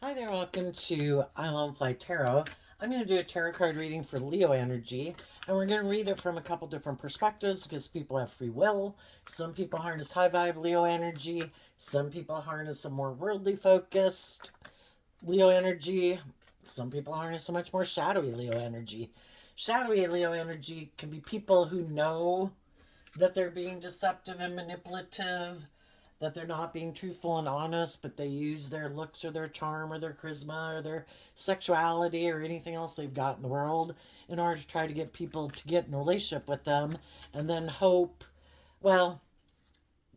Hi there, welcome to Island Fly Tarot. I'm going to do a tarot card reading for Leo energy, and we're going to read it from a couple different perspectives because people have free will. Some people harness high vibe Leo energy, some people harness a more worldly focused Leo energy, some people harness a much more shadowy Leo energy. Shadowy Leo energy can be people who know that they're being deceptive and manipulative, that they're not being truthful and honest, but they use their looks or their charm or their charisma or their sexuality or anything else they've got in the world in order to try to get people to get in a relationship with them and then hope, well,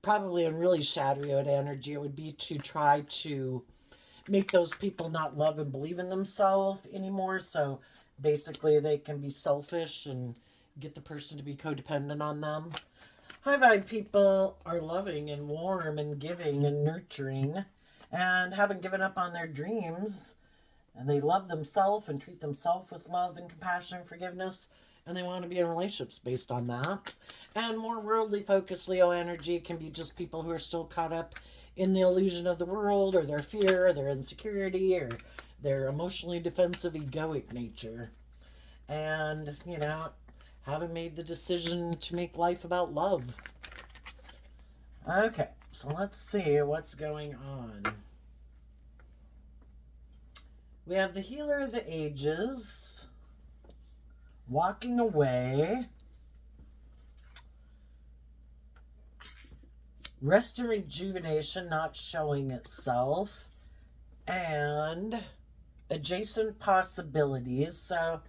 probably in really shadowy energy, it would be to try to make those people not love and believe in themselves anymore. So basically, they can be selfish and get the person to be codependent on them. High vibe people are loving and warm and giving and nurturing and haven't given up on their dreams. And they love themselves and treat themselves with love and compassion and forgiveness. And they want to be in relationships based on that. And more worldly focused Leo energy can be just people who are still caught up in the illusion of the world or their fear or their insecurity or their emotionally defensive egoic nature. And, haven't made the decision to make life about love. Okay, so let's see what's going on. We have the Healer of the Ages, walking away, rest and rejuvenation not showing itself, and adjacent possibilities. So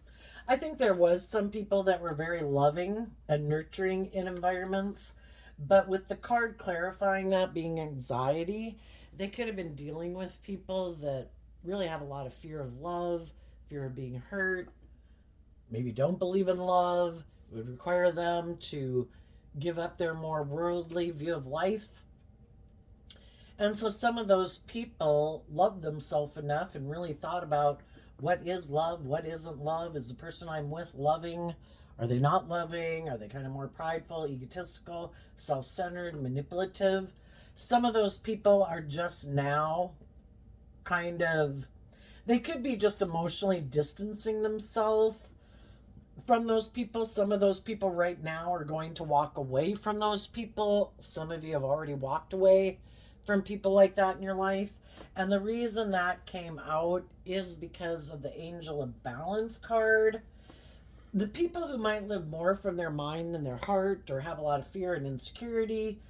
I think there was some people that were very loving and nurturing in environments, but with the card clarifying that being anxiety, they could have been dealing with people that really have a lot of fear of love, fear of being hurt, maybe don't believe in love. It would require them to give up their more worldly view of life. And so some of those people loved themselves enough and really thought about what is love, what isn't love, is the person I'm with loving, are they not loving, are they kind of more prideful, egotistical, self-centered, manipulative. Some of those people are just now they could be just emotionally distancing themselves from those people. Some of those people right now are going to walk away from those people. Some of you have already walked away from people like that in your life. And the reason that came out is because of the Angel of Balance card. The people who might live more from their mind than their heart or have a lot of fear and insecurity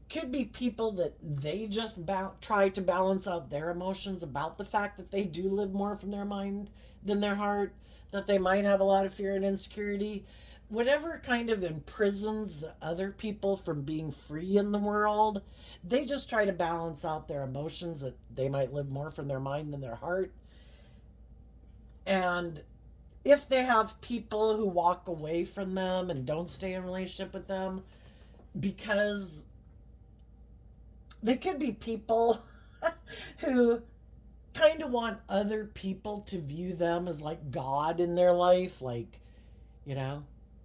could be people that they just try to balance out their emotions about the fact that they do live more from their mind than their heart, that they might have a lot of fear and insecurity. Whatever kind of imprisons the other people from being free in the world, they just try to balance out their emotions that they might live more from their mind than their heart. And if they have people who walk away from them and don't stay in a relationship with them, because they could be people who kind of want other people to view them as like God in their life. Like,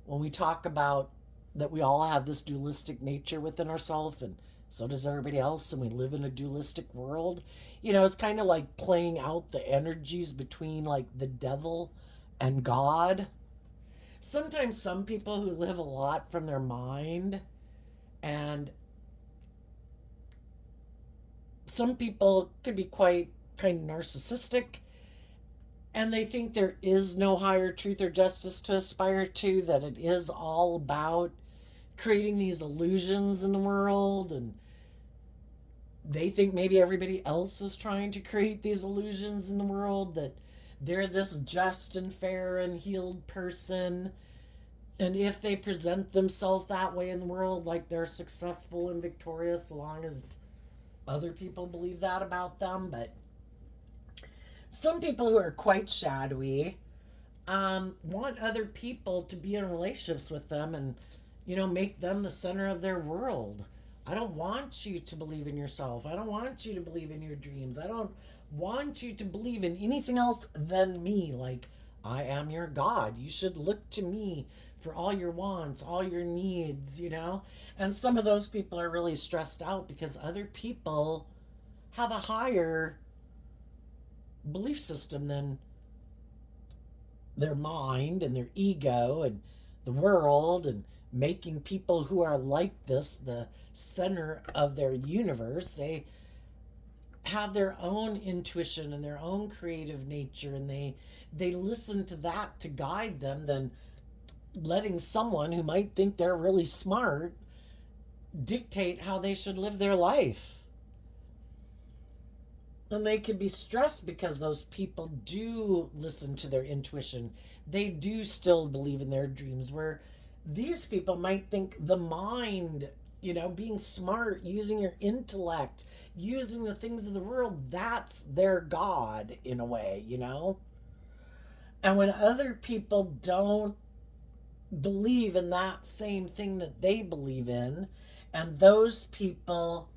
when we talk about that we all have this dualistic nature within ourselves, and so does everybody else, and we live in a dualistic world, it's kind of like playing out the energies between like the devil and God. Sometimes some people who live a lot from their mind, and some people could be quite kind of narcissistic, and they think there is no higher truth or justice to aspire to, that it is all about creating these illusions in the world, and they think maybe everybody else is trying to create these illusions in the world, that they're this just and fair and healed person, and if they present themselves that way in the world, like they're successful and victorious, as long as other people believe that about them. But some people who are quite shadowy want other people to be in relationships with them and, make them the center of their world. I don't want you to believe in yourself. I don't want you to believe in your dreams. I don't want you to believe in anything else than me. Like, I am your God. You should look to me for all your wants, all your needs, And some of those people are really stressed out because other people have a higher belief system than their mind and their ego and the world, and making people who are like this the center of their universe. They have their own intuition and their own creative nature, and they listen to that to guide them than letting someone who might think they're really smart dictate how they should live their life. And they could be stressed because those people do listen to their intuition. They do still believe in their dreams, where these people might think the mind, being smart, using your intellect, using the things of the world, that's their God in a way. And when other people don't believe in that same thing that they believe in, and those people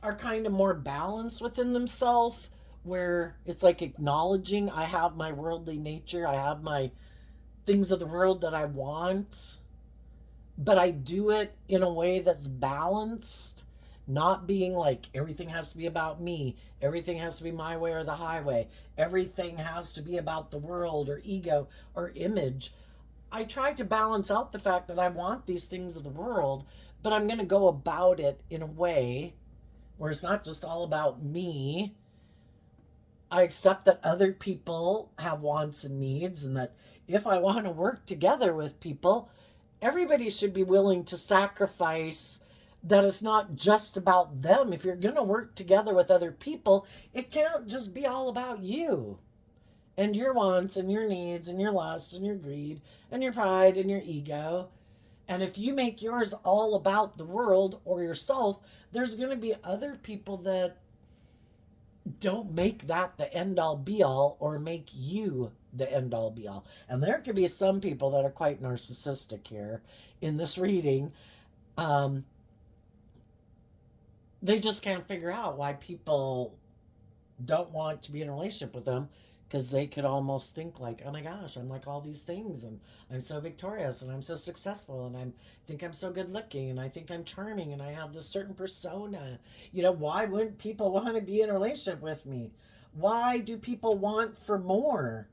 are kind of more balanced within themselves, where it's like acknowledging, I have my worldly nature, I have my things of the world that I want, but I do it in a way that's balanced, not being like everything has to be about me, everything has to be my way or the highway, everything has to be about the world or ego or image. I try to balance out the fact that I want these things of the world, but I'm going to go about it in a way where it's not just all about me. I accept that other people have wants and needs, and that if I want to work together with people, everybody should be willing to sacrifice, that it's not just about them. If you're going to work together with other people, it can't just be all about you and your wants and your needs and your lust and your greed and your pride and your ego. And if you make yours all about the world or yourself, there's going to be other people that don't make that the end all be all, or make you the end all be all. And there could be some people that are quite narcissistic here in this reading. Um, they just can't figure out why people don't want to be in a relationship with them, because they could almost think like, oh my gosh, I'm like all these things, and I'm so victorious, and I'm so successful, and I think I'm so good looking, and I think I'm charming, and I have this certain persona. Why wouldn't people want to be in a relationship with me? Why do people want for more?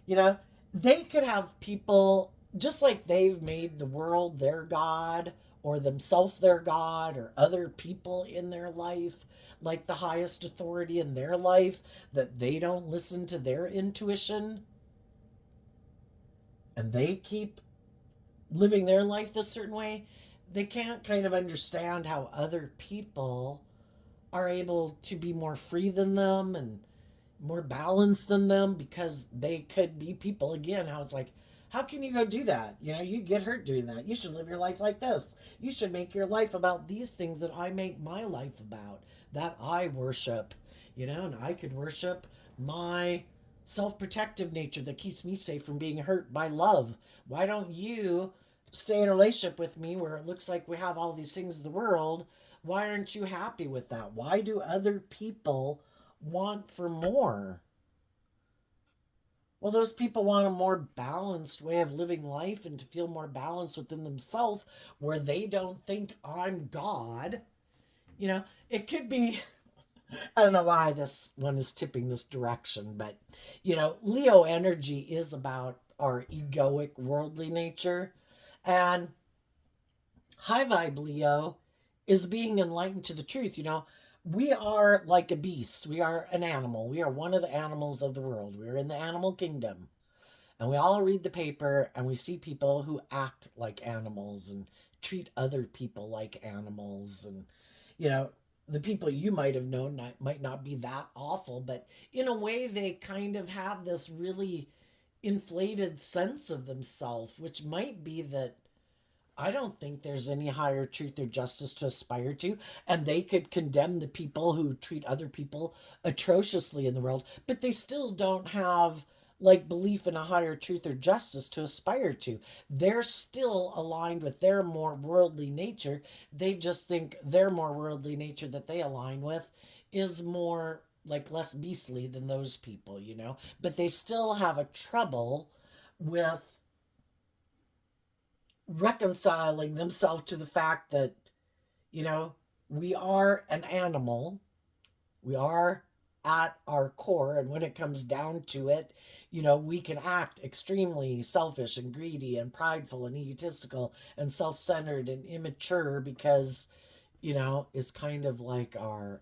you know they could have people, just like they've made the world their god, or themselves their god, or other people in their life like the highest authority in their life, that they don't listen to their intuition, and they keep living their life this certain way. They can't kind of understand how other people are able to be more free than them and more balanced than them, because they could be people again. How it's like, how can you go do that? You get hurt doing that. You should live your life like this. You should make your life about these things that I make my life about, that I worship. And I could worship my self-protective nature that keeps me safe from being hurt by love. Why don't you stay in a relationship with me where it looks like we have all these things in the world? Why aren't you happy with that? Why do other people want for more? Well, those people want a more balanced way of living life, and to feel more balanced within themselves, where they don't think I'm God. It could be, I don't know why this one is tipping this direction, but, Leo energy is about our egoic, worldly nature. And high vibe Leo is being enlightened to the truth. We are like a beast. We are an animal. We are one of the animals of the world. We're in the animal kingdom. And we all read the paper, and we see people who act like animals and treat other people like animals. And, the people you might have known might not be that awful, but in a way, they kind of have this really inflated sense of themselves, which might be that I don't think there's any higher truth or justice to aspire to. And they could condemn the people who treat other people atrociously in the world, but they still don't have like belief in a higher truth or justice to aspire to. They're still aligned with their more worldly nature. They just think their more worldly nature that they align with is more like less beastly than those people. But they still have a trouble with reconciling themselves to the fact that, we are an animal. We are at our core. And when it comes down to it, we can act extremely selfish and greedy and prideful and egotistical and self centered and immature because, is kind of like our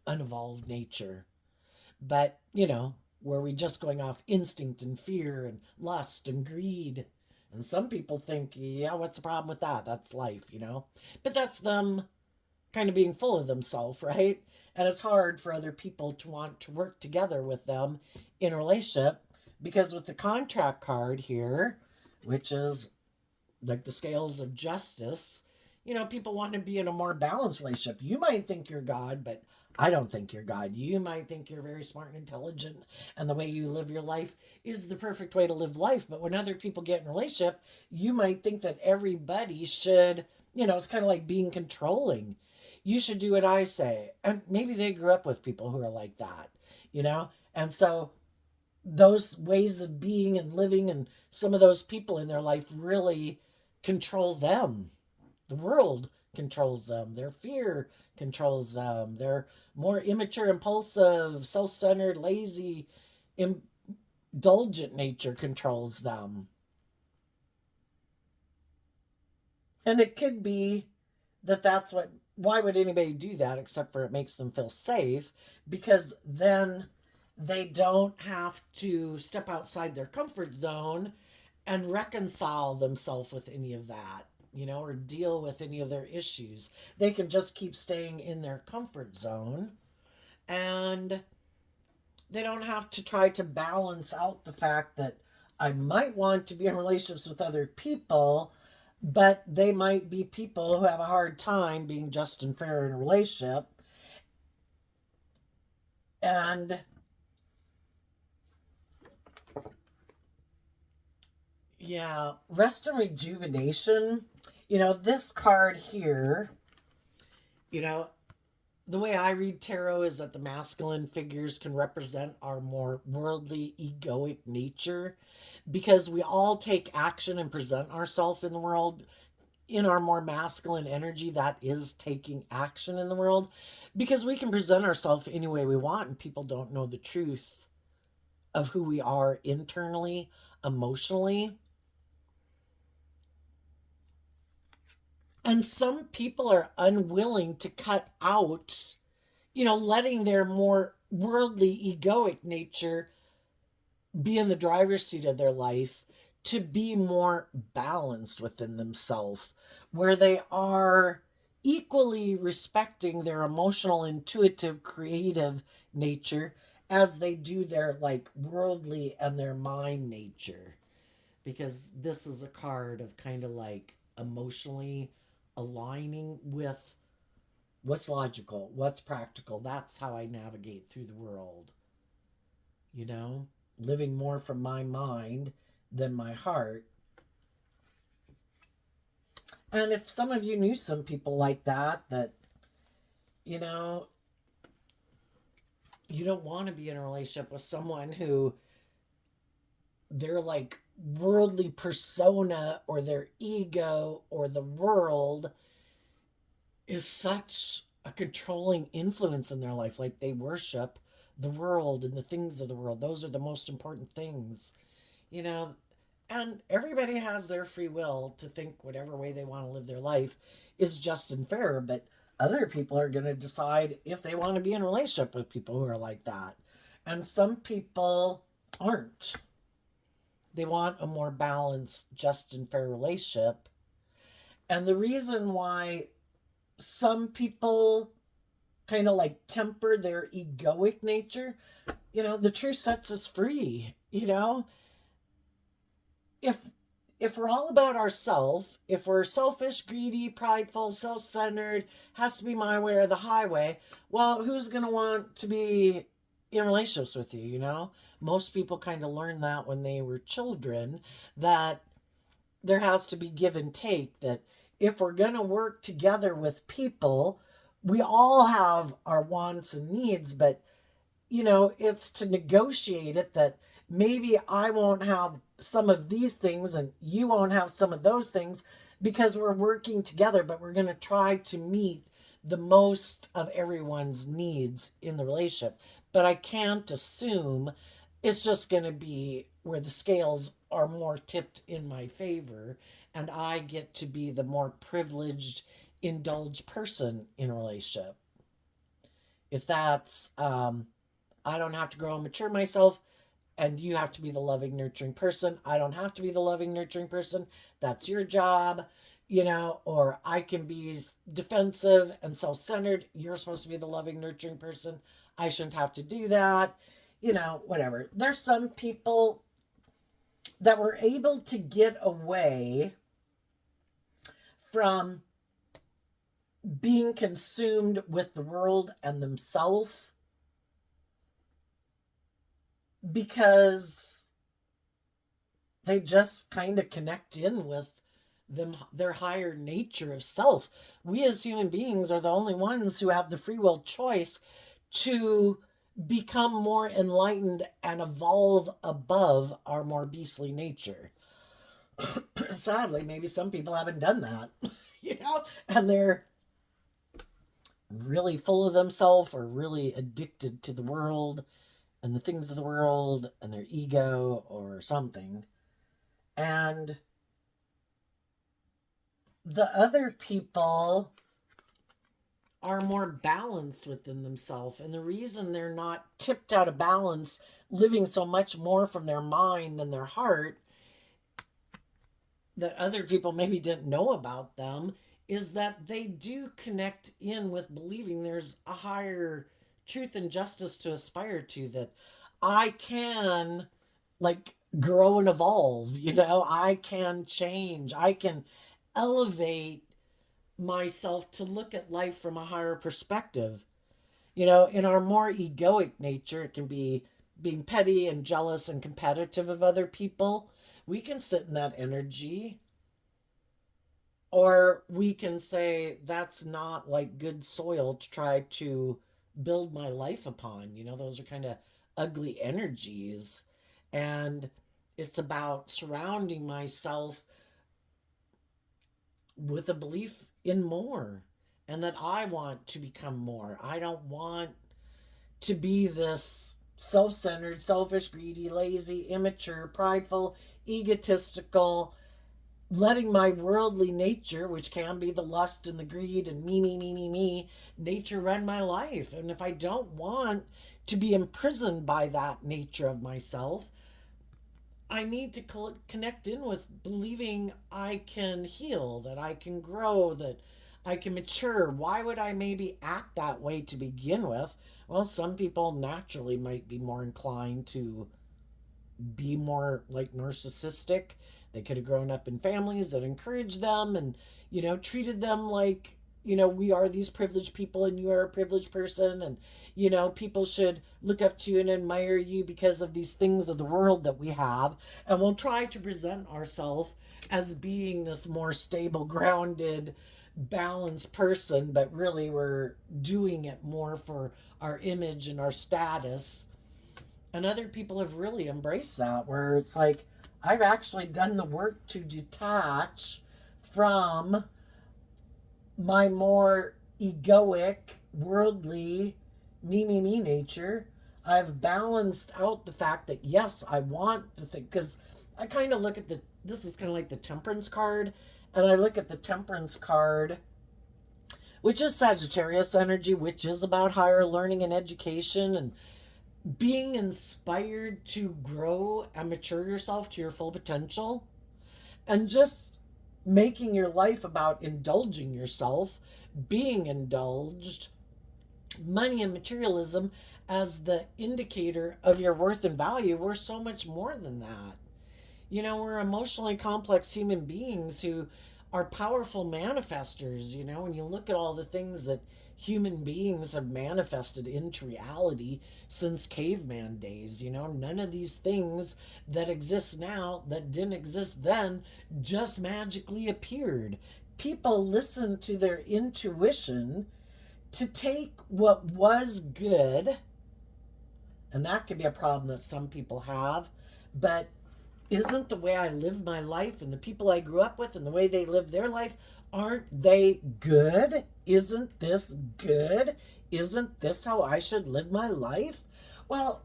unevolved nature. But, were we just going off instinct and fear and lust and greed? And some people think, yeah, what's the problem with that? That's life. But that's them kind of being full of themselves, right? And it's hard for other people to want to work together with them in a relationship because with the contract card here, which is like the scales of justice, people want to be in a more balanced relationship. You might think you're God, but I don't think you're God. You might think you're very smart and intelligent, and the way you live your life is the perfect way to live life. But when other people get in a relationship, you might think that everybody should, it's kind of like being controlling. You should do what I say. And maybe they grew up with people who are like that. And so those ways of being and living and some of those people in their life really control them. The world controls them. Their fear controls them. They're more immature, impulsive, self centered, lazy, indulgent nature controls them. And it could be that why would anybody do that except for it makes them feel safe? Because then they don't have to step outside their comfort zone and reconcile themselves with any of that, or deal with any of their issues. They can just keep staying in their comfort zone and they don't have to try to balance out the fact that I might want to be in relationships with other people, but they might be people who have a hard time being just and fair in a relationship. And yeah, rest and rejuvenation. This card here, the way I read tarot is that the masculine figures can represent our more worldly, egoic nature because we all take action and present ourselves in the world in our more masculine energy. That is taking action in the world because we can present ourselves any way we want and people don't know the truth of who we are internally, emotionally. And some people are unwilling to cut out, letting their more worldly, egoic nature be in the driver's seat of their life to be more balanced within themselves, where they are equally respecting their emotional, intuitive, creative nature as they do their like worldly and their mind nature. Because this is a card of kind of like emotionally aligning with what's logical, what's practical. That's how I navigate through the world, you know, living more from my mind than my heart. And if some of you knew some people like that, you know, you don't want to be in a relationship with someone who their like worldly persona or their ego or the world is such a controlling influence in their life. Like they worship the world and the things of the world. Those are the most important things, you know. And everybody has their free will to think whatever way they want to live their life is just and fair. But other people are going to decide if they want to be in a relationship with people who are like that. And some people aren't. They want a more balanced, just and fair relationship. And the reason why some people kind of like temper their egoic nature, the truth sets us free. If we're all about ourselves, if we're selfish, greedy, prideful, self-centered, has to be my way or the highway, well, who's going to want to be in relationships with you? Most people kind of learn that when they were children, that there has to be give and take, that if we're going to work together with people, we all have our wants and needs, but it's to negotiate it, that maybe I won't have some of these things and you won't have some of those things because we're working together, but we're going to try to meet the most of everyone's needs in the relationship. But I can't assume it's just going to be where the scales are more tipped in my favor and I get to be the more privileged, indulged person in a relationship. If that's, I don't have to grow and mature myself, and you have to be the loving, nurturing person. I don't have to be the loving, nurturing person. That's your job, or I can be defensive and self centered. You're supposed to be the loving, nurturing person. I shouldn't have to do that, whatever. There's some people that were able to get away from being consumed with the world and themselves because they just kind of connect in with their higher nature of self. We as human beings are the only ones who have the free will choice to become more enlightened and evolve above our more beastly nature. Sadly, maybe some people haven't done that, and they're really full of themselves or really addicted to the world and the things of the world and their ego or something. And the other people are more balanced within themselves. And the reason they're not tipped out of balance, living so much more from their mind than their heart, that other people maybe didn't know about them, is that they do connect in with believing there's a higher truth and justice to aspire to, that I can grow and evolve, I can change, I can elevate myself to look at life from a higher perspective. In our more egoic nature, it can be being petty and jealous and competitive of other people. We can sit in that energy. Or we can say that's not good soil to try to build my life upon. Those are kind of ugly energies. And it's about surrounding myself with a belief in more and that I want to become more. I don't want to be this self centered, selfish, greedy, lazy, immature, prideful, egotistical, letting my worldly nature, which can be the lust and the greed and me, nature run my life. And if I don't want to be imprisoned by that nature of myself, I need to connect in with believing I can heal, that I can grow, that I can mature. Why would I maybe act that way to begin with? Well, some people naturally might be more inclined to be more narcissistic. They could have grown up in families that encouraged them and, treated them like, we are these privileged people and you are a privileged person. And, people should look up to you and admire you because of these things of the world that we have. And we'll try to present ourselves as being this more stable, grounded, balanced person, but really we're doing it more for our image and our status. And other people have really embraced that, where it's like, I've actually done the work to detach from my more egoic, worldly, me nature. I've balanced out the fact that, yes, I want the thing, because I kind of look at this is kind of like the temperance card, and I look at the temperance card, which is Sagittarius energy, which is about higher learning and education and being inspired to grow and mature yourself to your full potential, and just making your life about indulging yourself, being indulged, money and materialism as the indicator of your worth and value. We're so much more than that. We're emotionally complex human beings who are powerful manifestors. When you look at all the things that human beings have manifested into reality since caveman days, none of these things that exist now that didn't exist then just magically appeared. People listen to their intuition to take what was good, and that could be a problem that some people have, but isn't the way I live my life and the people I grew up with and the way they live their life Aren't they good? Isn't this good? Isn't this how I should live my life? Well,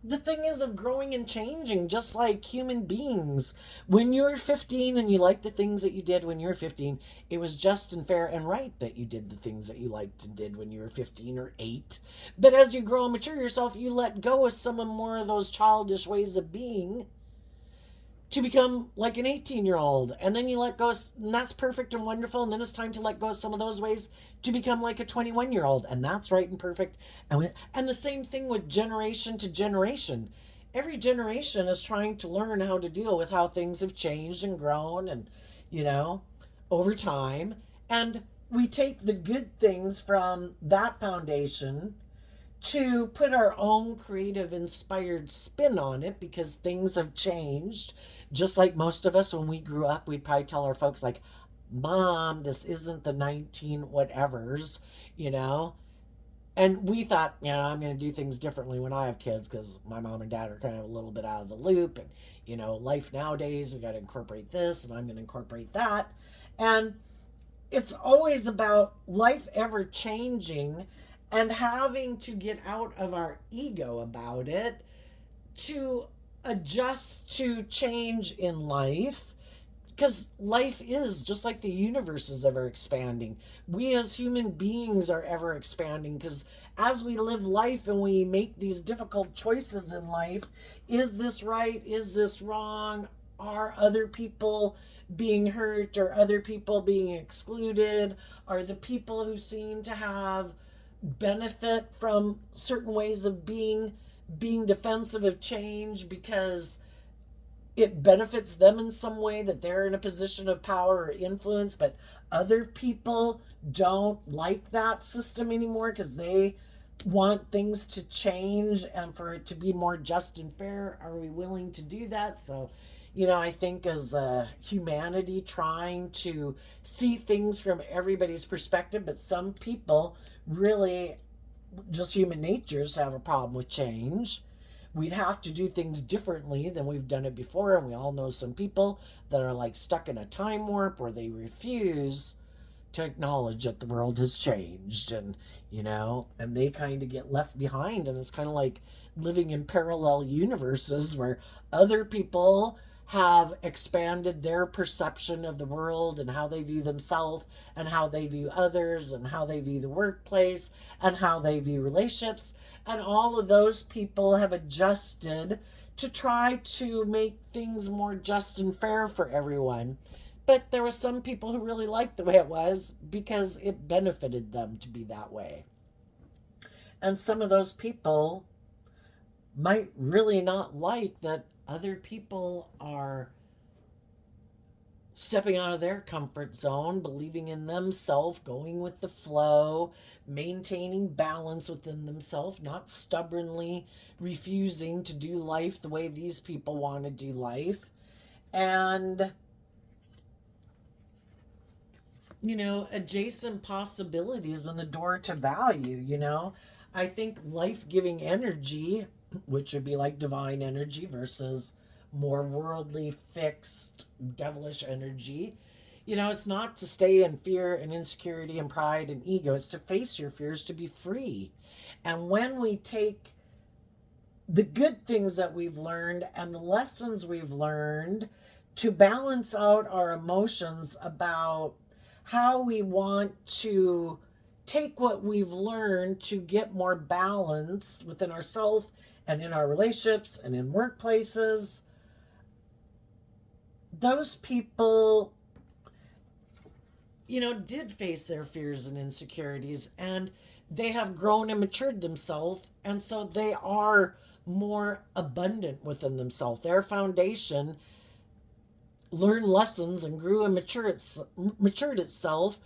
the thing is of growing and changing, just like human beings. When you're 15 and you like the things that you did when you were 15, it was just and fair and right that you did the things that you liked and did when you were 15 or 8. But as you grow and mature yourself, you let go of some of more of those childish ways of being to become like an 18-year-old, and then you let go, and that's perfect and wonderful, and then it's time to let go of some of those ways to become like a 21-year-old, and that's right and perfect. And the same thing with generation to generation. Every generation is trying to learn how to deal with how things have changed and grown, and you know, over time. And we take the good things from that foundation to put our own creative inspired spin on it, because things have changed. Just like most of us, when we grew up, we'd probably tell our folks like, Mom, this isn't the 19 whatevers, you know. And we thought, I'm going to do things differently when I have kids, because my mom and dad are kind of a little bit out of the loop, and life nowadays, we got to incorporate this, and I'm going to incorporate that. And it's always about life ever changing, and having to get out of our ego about it to adjust to change in life, because life is just like the universe is ever expanding. We as human beings are ever expanding, because as we live life and we make these difficult choices in life, is this right, is this wrong, are other people being hurt, or other people being excluded, are the people who seem to have benefit from certain ways of being defensive of change because it benefits them in some way, that they're in a position of power or influence, but other people don't like that system anymore because they want things to change and for it to be more just and fair. Are we willing to do that? So I think as humanity trying to see things from everybody's perspective, but some people really, just human natures, have a problem with change. We'd have to do things differently than we've done it before. And we all know some people that are like stuck in a time warp where they refuse to acknowledge that the world has changed, and and they kind of get left behind. And it's kind of like living in parallel universes where other people have expanded their perception of the world and how they view themselves and how they view others and how they view the workplace and how they view relationships. And all of those people have adjusted to try to make things more just and fair for everyone. But there were some people who really liked the way it was because it benefited them to be that way. And some of those people might really not like that other people are stepping out of their comfort zone, believing in themselves, going with the flow, maintaining balance within themselves, not stubbornly refusing to do life the way these people want to do life. And adjacent possibilities and the door to value. I think life-giving energy, which would be like divine energy versus more worldly, fixed, devilish energy. It's not to stay in fear and insecurity and pride and ego. It's to face your fears, to be free. And when we take the good things that we've learned and the lessons we've learned to balance out our emotions about how we want to take what we've learned to get more balance within ourselves and in our relationships and in workplaces, those people, did face their fears and insecurities, and they have grown and matured themselves, and so they are more abundant within themselves. Their foundation learned lessons and grew and matured itself,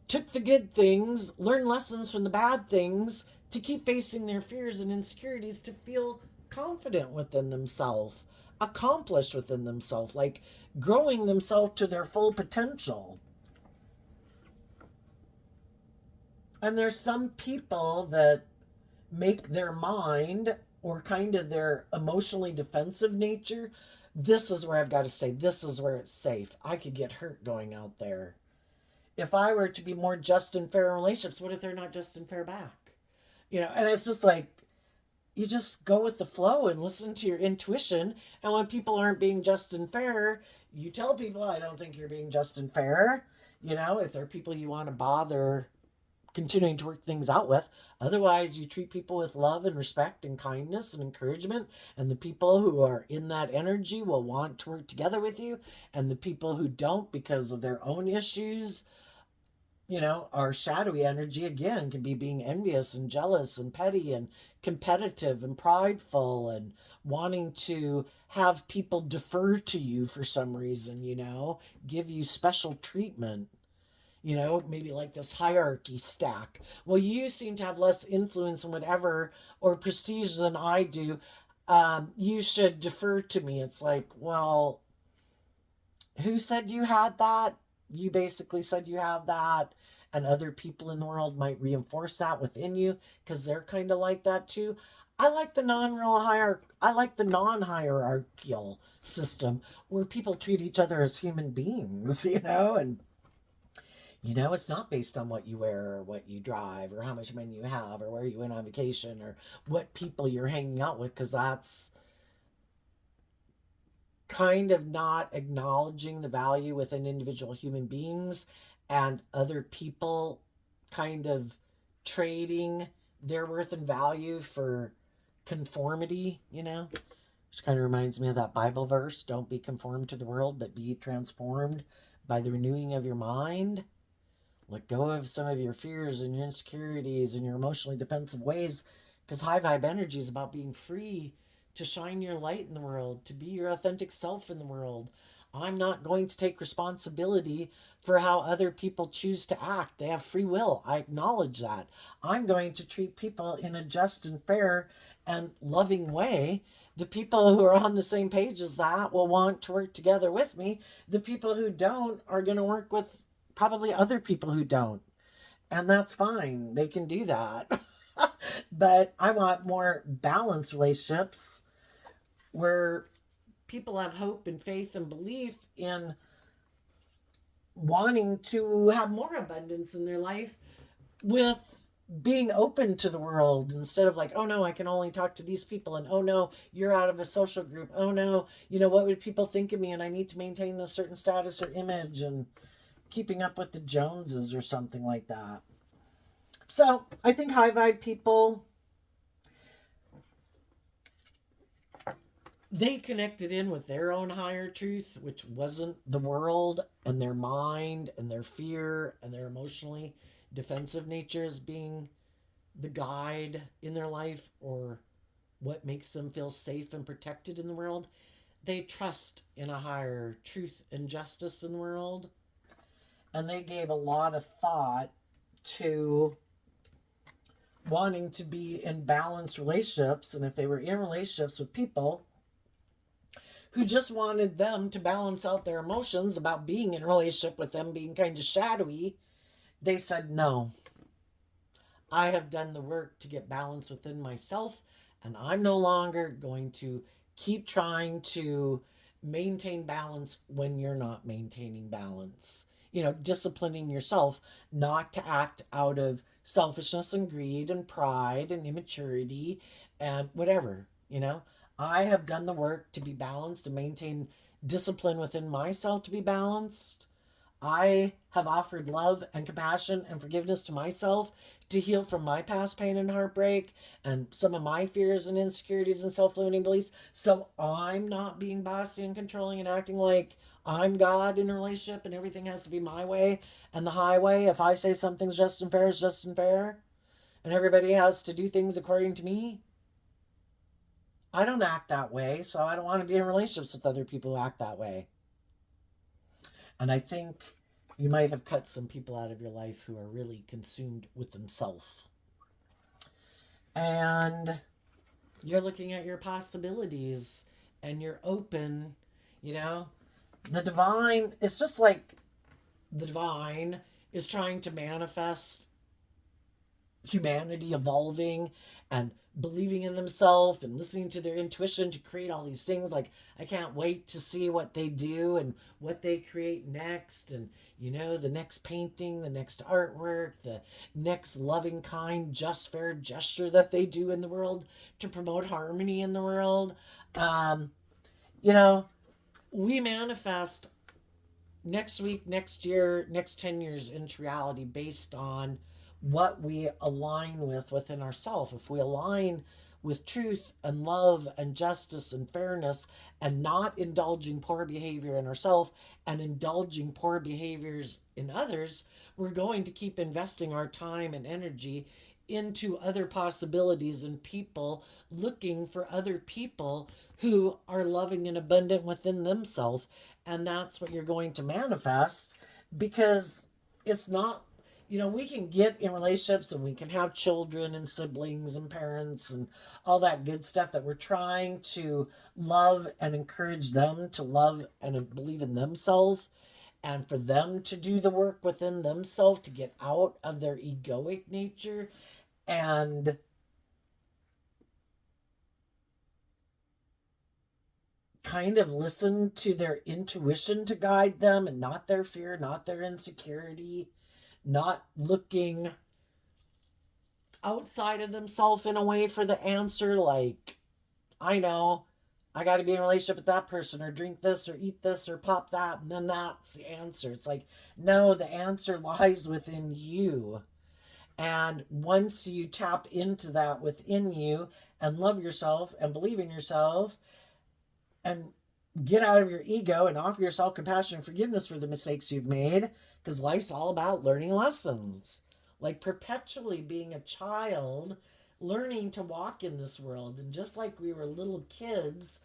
took the good things, learned lessons from the bad things to keep facing their fears and insecurities, to feel confident within themselves, accomplished within themselves, like growing themselves to their full potential. And there's some people that make their mind, or kind of their emotionally defensive nature, This is where I've got to say, this is where it's safe. I could get hurt going out there. If I were to be more just and fair in relationships, what if they're not just and fair back? And it's just like, you just go with the flow and listen to your intuition. And when people aren't being just and fair, you tell people, I don't think you're being just and fair. If there are people you want to bother continuing to work things out with. Otherwise, you treat people with love and respect and kindness and encouragement. And the people who are in that energy will want to work together with you. And the people who don't, because of their own issues, our shadowy energy again can be being envious and jealous and petty and competitive and prideful and wanting to have people defer to you for some reason, give you special treatment, maybe like this hierarchy stack. Well, you seem to have less influence and whatever or prestige than I do. You should defer to me. It's like, well, who said you had that? You basically said you have that, and other people in the world might reinforce that within you because they're kind of like that too. I like the I like the non-hierarchical system where people treat each other as human beings, and it's not based on what you wear or what you drive or how much money you have or where you went on vacation or what people you're hanging out with, because that's kind of not acknowledging the value within individual human beings and other people kind of trading their worth and value for conformity, which kind of reminds me of that Bible verse, don't be conformed to the world, but be transformed by the renewing of your mind. Let go of some of your fears and your insecurities and your emotionally defensive ways, because high vibe energy is about being free to shine your light in the world, to be your authentic self in the world. I'm not going to take responsibility for how other people choose to act. They have free will. I acknowledge that. I'm going to treat people in a just and fair and loving way. The people who are on the same page as that will want to work together with me. The people who don't are going to work with probably other people who don't. And that's fine. They can do that. But I want more balanced relationships where people have hope and faith and belief in wanting to have more abundance in their life with being open to the world instead of like, oh no, I can only talk to these people, and oh no, you're out of a social group, oh no, what would people think of me, and I need to maintain this certain status or image, and keeping up with the Joneses or something like that. So I think high vibe people, they connected in with their own higher truth, which wasn't the world and their mind and their fear and their emotionally defensive nature as being the guide in their life or what makes them feel safe and protected in the world. They trust in a higher truth and justice in the world. And they gave a lot of thought to wanting to be in balanced relationships. And if they were in relationships with people who just wanted them to balance out their emotions about being in a relationship with them being kind of shadowy, they said, no, I have done the work to get balance within myself, and I'm no longer going to keep trying to maintain balance when you're not maintaining balance. Disciplining yourself not to act out of selfishness and greed and pride and immaturity and whatever. I have done the work to be balanced and maintain discipline within myself to be balanced. I have offered love and compassion and forgiveness to myself to heal from my past pain and heartbreak and some of my fears and insecurities and self-limiting beliefs. So I'm not being bossy and controlling and acting like I'm God in a relationship and everything has to be my way and the highway. If I say something's just and fair, it's just and fair. And everybody has to do things according to me. I don't act that way, so I don't want to be in relationships with other people who act that way. And I think you might have cut some people out of your life who are really consumed with themselves. And you're looking at your possibilities and you're open, The divine is just like the divine is trying to manifest humanity evolving and believing in themselves and listening to their intuition to create all these things. Like, I can't wait to see what they do and what they create next. And, the next painting, the next artwork, the next loving, kind, just, fair gesture that they do in the world to promote harmony in the world. Um, you know, we manifest next week, next year, next 10 years into reality based on what we align with within ourselves. If we align with truth and love and justice and fairness and not indulging poor behavior in ourselves and indulging poor behaviors in others, we're going to keep investing our time and energy into other possibilities and people, looking for other people who are loving and abundant within themselves. And that's what you're going to manifest, because it's not, we can get in relationships and we can have children and siblings and parents and all that good stuff that we're trying to love and encourage them to love and believe in themselves, and for them to do the work within themselves to get out of their egoic nature and kind of listen to their intuition to guide them and not their fear, not their insecurity, not looking outside of themselves in a way for the answer. Like, I know I got to be in a relationship with that person, or drink this, or eat this, or pop that, and then that's the answer. It's like, no, the answer lies within you. And once you tap into that within you and love yourself and believe in yourself and get out of your ego and offer yourself compassion and forgiveness for the mistakes you've made, because life's all about learning lessons, like perpetually being a child, learning to walk in this world. And just like we were little kids,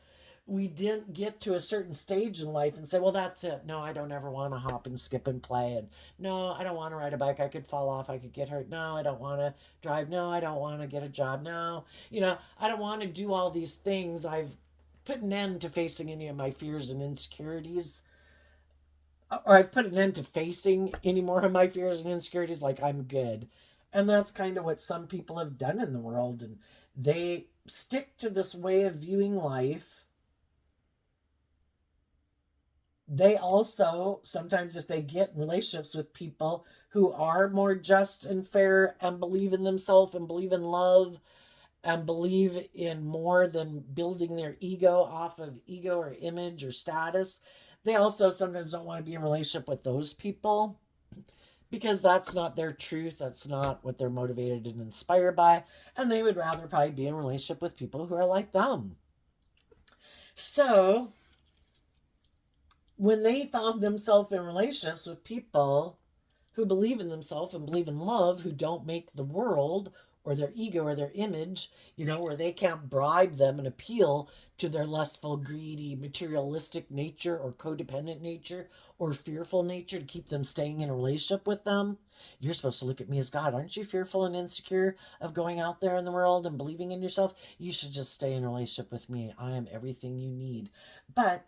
we didn't get to a certain stage in life and say, well, that's it. No, I don't ever want to hop and skip and play. And no, I don't want to ride a bike. I could fall off. I could get hurt. No, I don't want to drive. No, I don't want to get a job. No, I don't want to do all these things. I've put an end to facing any of my fears and insecurities, or I've put an end to facing any more of my fears and insecurities. Like, I'm good. And that's kind of what some people have done in the world. And they stick to this way of viewing life. They also, sometimes if they get in relationships with people who are more just and fair and believe in themselves and believe in love and believe in more than building their ego off of ego or image or status, they also sometimes don't want to be in a relationship with those people, because that's not their truth. That's not what they're motivated and inspired by. And they would rather probably be in a relationship with people who are like them. So when they found themselves in relationships with people who believe in themselves and believe in love, who don't make the world or their ego or their image, where they can't bribe them and appeal to their lustful, greedy, materialistic nature or codependent nature or fearful nature to keep them staying in a relationship with them. You're supposed to look at me as God. Aren't you fearful and insecure of going out there in the world and believing in yourself? You should just stay in a relationship with me. I am everything you need. But,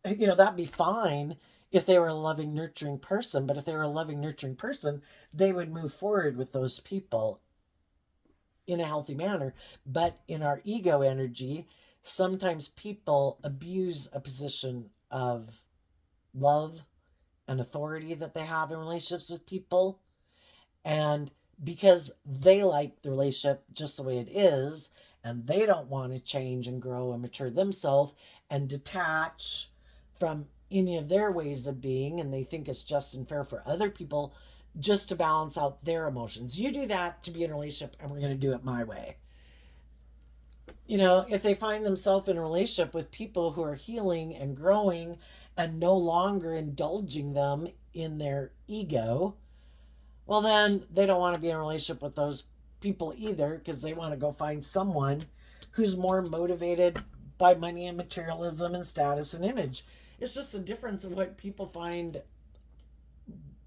that'd be fine if they were a loving, nurturing person. But if they were a loving, nurturing person, they would move forward with those people in a healthy manner. But in our ego energy, sometimes people abuse a position of love and authority that they have in relationships with people. And because they like the relationship just the way it is, and they don't want to change and grow and mature themselves and detach from any of their ways of being, and they think it's just and fair for other people just to balance out their emotions. You do that to be in a relationship, and we're going to do it my way. If they find themselves in a relationship with people who are healing and growing and no longer indulging them in their ego, well, then they don't want to be in a relationship with those people either, because they want to go find someone who's more motivated by money and materialism and status and image. It's just a difference in what people find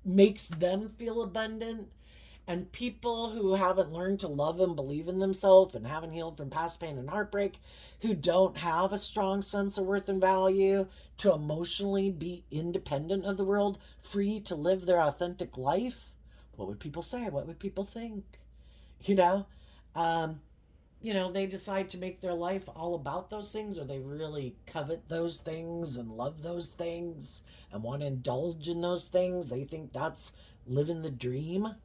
makes them feel abundant. And people who haven't learned to love and believe in themselves and haven't healed from past pain and heartbreak, who don't have a strong sense of worth and value to emotionally be independent of the world, free to live their authentic life, what would people say? What would people think? you know? Um, they decide to make their life all about those things, or they really covet those things and love those things and want to indulge in those things. They think that's living the dream.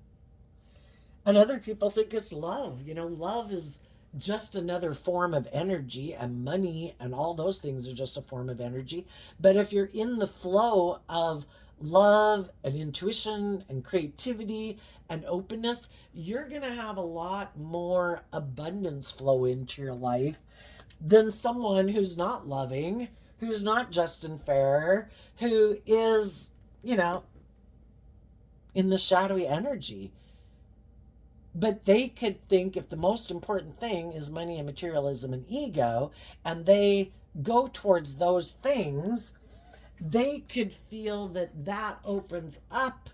And other people think it's love. Love is just another form of energy, and money and all those things are just a form of energy. But if you're in the flow of love and intuition and creativity and openness, you're going to have a lot more abundance flow into your life than someone who's not loving, who's not just and fair, who is, in the shadowy energy. But they could think if the most important thing is money and materialism and ego, and they go towards those things, they could feel that that opens up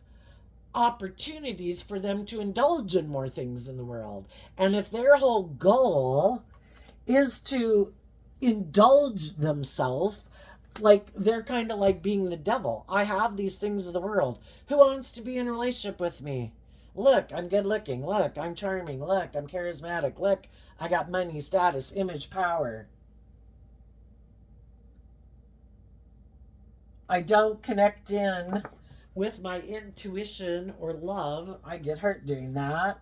opportunities for them to indulge in more things in the world. And if their whole goal is to indulge themselves, like they're kind of like being the devil. I have these things of the world. Who wants to be in a relationship with me? Look, I'm good looking. Look, I'm charming. Look, I'm charismatic. Look, I got money, status, image, power. I don't connect in with my intuition or love. I get hurt doing that.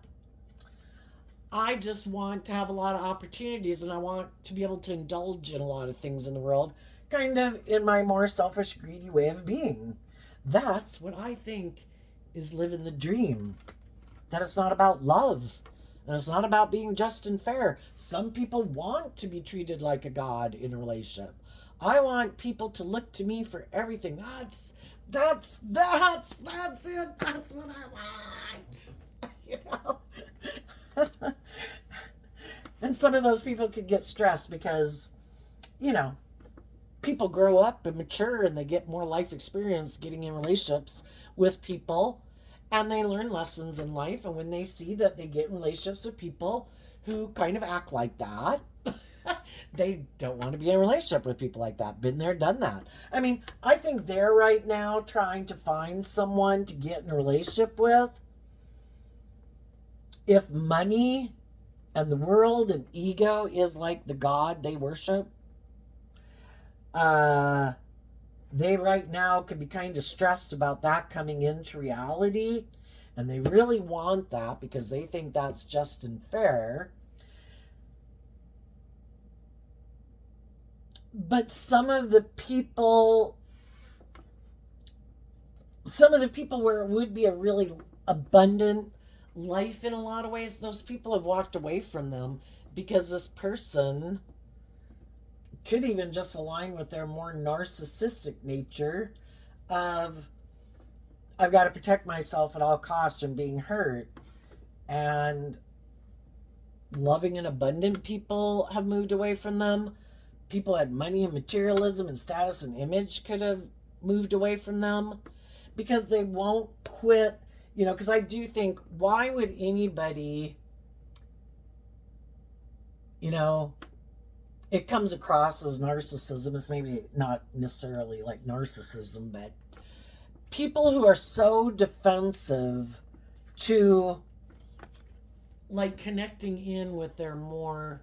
I just want to have a lot of opportunities, and I want to be able to indulge in a lot of things in the world, kind of in my more selfish, greedy way of being. That's what I think is living the dream. That it's not about love. And it's not about being just and fair. Some people want to be treated like a god in a relationship. I want people to look to me for everything. That's it. That's what I want. You know? And some of those people could get stressed because, people grow up and mature and they get more life experience getting in relationships with people, and they learn lessons in life. And when they see that they get in relationships with people who kind of act like that, they don't want to be in a relationship with people like that. Been there, done that. I mean, I think they're right now trying to find someone to get in a relationship with. If money and the world and ego is like the god they worship, they right now could be kind of stressed about that coming into reality, and they really want that because they think that's just and fair. But some of the people where it would be a really abundant life in a lot of ways, those people have walked away from them because this person could even just align with their more narcissistic nature of, I've got to protect myself at all costs from being hurt. And loving and abundant people have moved away from them. People had money and materialism and status and image could have moved away from them because they won't quit. Because I do think, why would anybody, it comes across as narcissism. It's maybe not necessarily like narcissism, but people who are so defensive to like connecting in with their more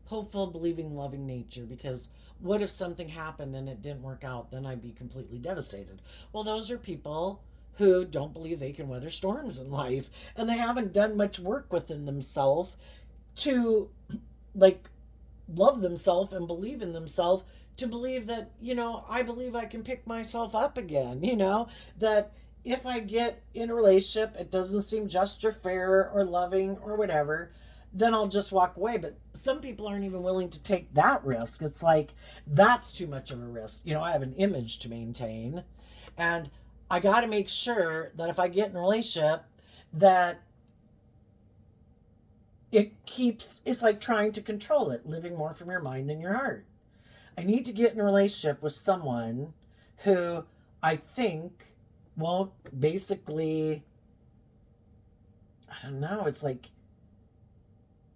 hopeful, believing, loving nature. Because what if something happened and it didn't work out? Then I'd be completely devastated. Well, those are people who don't believe they can weather storms in life, and they haven't done much work within themselves to like love themselves and believe in themselves, to believe that, I believe I can pick myself up again, that if I get in a relationship, it doesn't seem just or fair or loving or whatever, then I'll just walk away. But some people aren't even willing to take that risk. It's like, that's too much of a risk. I have an image to maintain, and I got to make sure that if I get in a relationship, that it's like trying to control it, living more from your mind than your heart. I need to get in a relationship with someone who I think won't basically, I don't know, it's like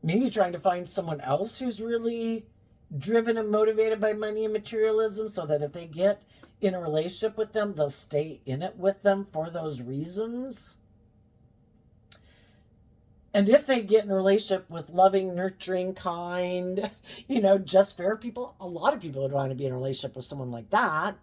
maybe trying to find someone else who's really driven and motivated by money and materialism, so that if they get in a relationship with them, they'll stay in it with them for those reasons. And if they get in a relationship with loving, nurturing, kind, just fair people, a lot of people would want to be in a relationship with someone like that.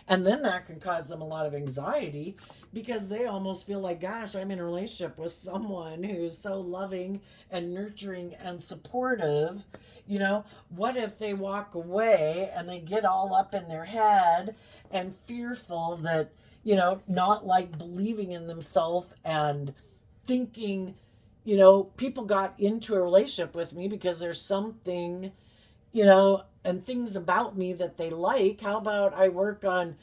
And then that can cause them a lot of anxiety because they almost feel like, gosh, I'm in a relationship with someone who's so loving and nurturing and supportive. What if they walk away and they get all up in their head and fearful that, not like believing in themselves and thinking, people got into a relationship with me because there's something, and things about me that they like. How about I work on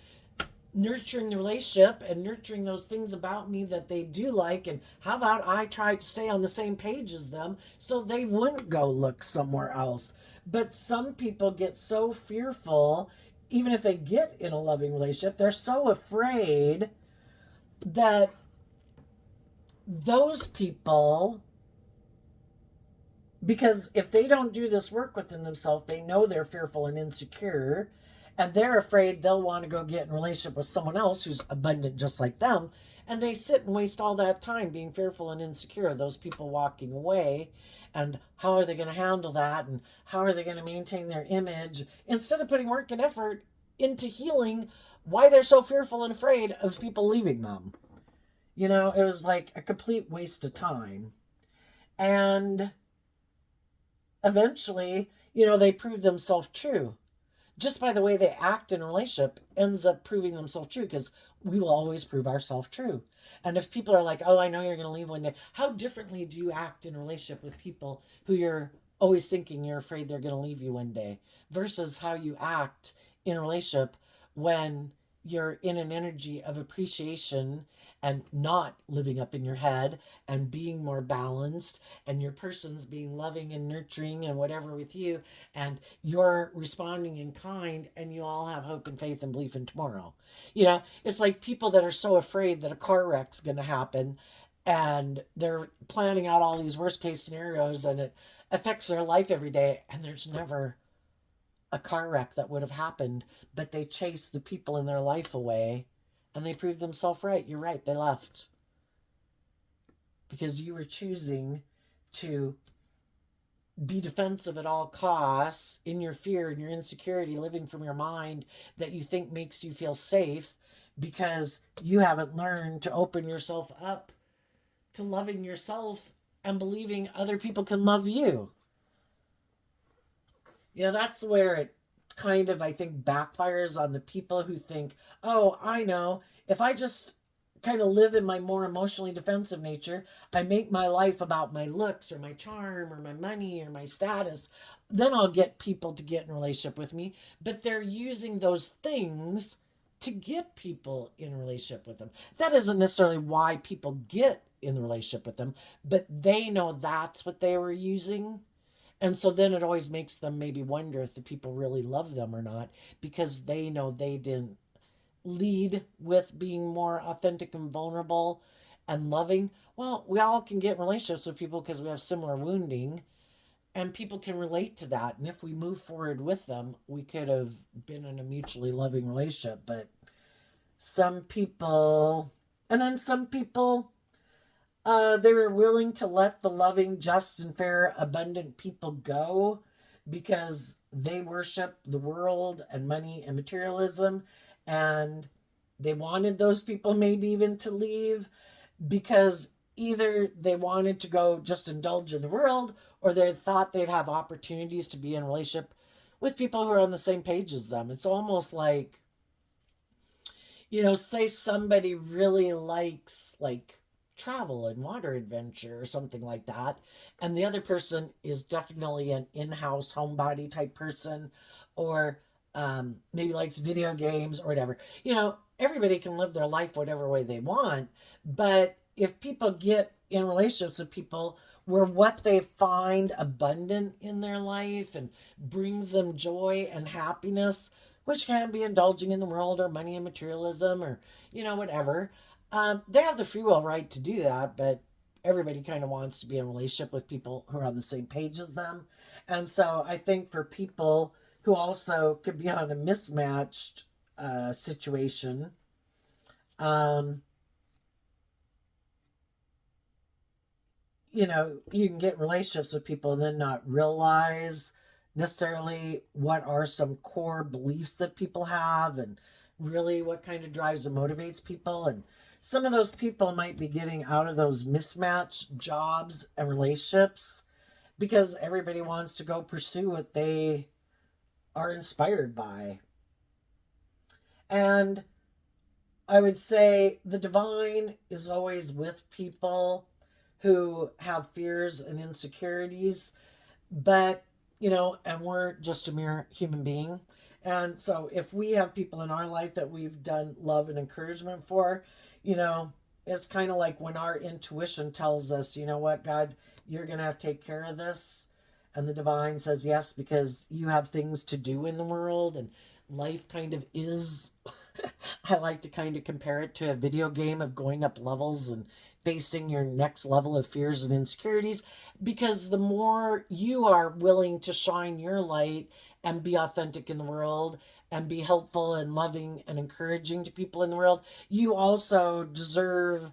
nurturing the relationship and nurturing those things about me that they do like? And how about I try to stay on the same page as them so they wouldn't go look somewhere else? But some people get so fearful, even if they get in a loving relationship, they're so afraid that those people, because if they don't do this work within themselves, they know they're fearful and insecure, and they're afraid they'll want to go get in a relationship with someone else who's abundant just like them. And they sit and waste all that time being fearful and insecure of those people walking away. And how are they going to handle that? And how are they going to maintain their image instead of putting work and effort into healing why they're so fearful and afraid of people leaving them? It was like a complete waste of time. And eventually, they prove themselves true. Just by the way they act in a relationship ends up proving themselves true, because we will always prove ourselves true. And if people are like, oh, I know you're going to leave one day, how differently do you act in a relationship with people who you're always thinking you're afraid they're going to leave you one day, versus how you act in a relationship when you're in an energy of appreciation and not living up in your head and being more balanced, and your person's being loving and nurturing and whatever with you, and you're responding in kind, and you all have hope and faith and belief in tomorrow. It's like people that are so afraid that a car wreck's going to happen, and they're planning out all these worst case scenarios, and it affects their life every day, and there's never a car wreck that would have happened, but they chase the people in their life away, and they proved themselves right. You're right, they left. Because you were choosing to be defensive at all costs in your fear and your insecurity, living from your mind that you think makes you feel safe, because you haven't learned to open yourself up to loving yourself and believing other people can love you. That's where it kind of, I think, backfires on the people who think, oh, I know, if I just kind of live in my more emotionally defensive nature, I make my life about my looks or my charm or my money or my status, then I'll get people to get in a relationship with me. But they're using those things to get people in a relationship with them. That isn't necessarily why people get in the relationship with them, but they know that's what they were using. And so then it always makes them maybe wonder if the people really love them or not, because they know they didn't lead with being more authentic and vulnerable and loving. Well, we all can get in relationships with people because we have similar wounding, and people can relate to that. And if we move forward with them, we could have been in a mutually loving relationship. But some people, and then some people, they were willing to let the loving, just, and fair, abundant people go because they worship the world and money and materialism. And they wanted those people maybe even to leave because either they wanted to go just indulge in the world, or they thought they'd have opportunities to be in a relationship with people who are on the same page as them. It's almost like, say somebody really likes like travel and water adventure or something like that, and the other person is definitely an in-house homebody type person, or maybe likes video games or whatever. Everybody can live their life whatever way they want, but if people get in relationships with people where what they find abundant in their life and brings them joy and happiness, which can be indulging in the world or money and materialism or whatever, they have the free will right to do that. But everybody kind of wants to be in a relationship with people who are on the same page as them. And so I think for people who also could be on a mismatched situation, you know, you can get relationships with people and then not realize necessarily what are some core beliefs that people have and really what kind of drives and motivates people. And some of those people might be getting out of those mismatched jobs and relationships because everybody wants to go pursue what they are inspired by. And I would say the divine is always with people who have fears and insecurities, but, you know, and we're just a mere human being. And so if we have people in our life that we've done love and encouragement for, you know, it's kind of like when our intuition tells us, you know what, God, you're going to have to take care of this. And the divine says yes, because you have things to do in the world and life kind of is. I like to kind of compare it to a video game of going up levels and facing your next level of fears and insecurities, because the more you are willing to shine your light and be authentic in the world and be helpful and loving and encouraging to people in the world, you also deserve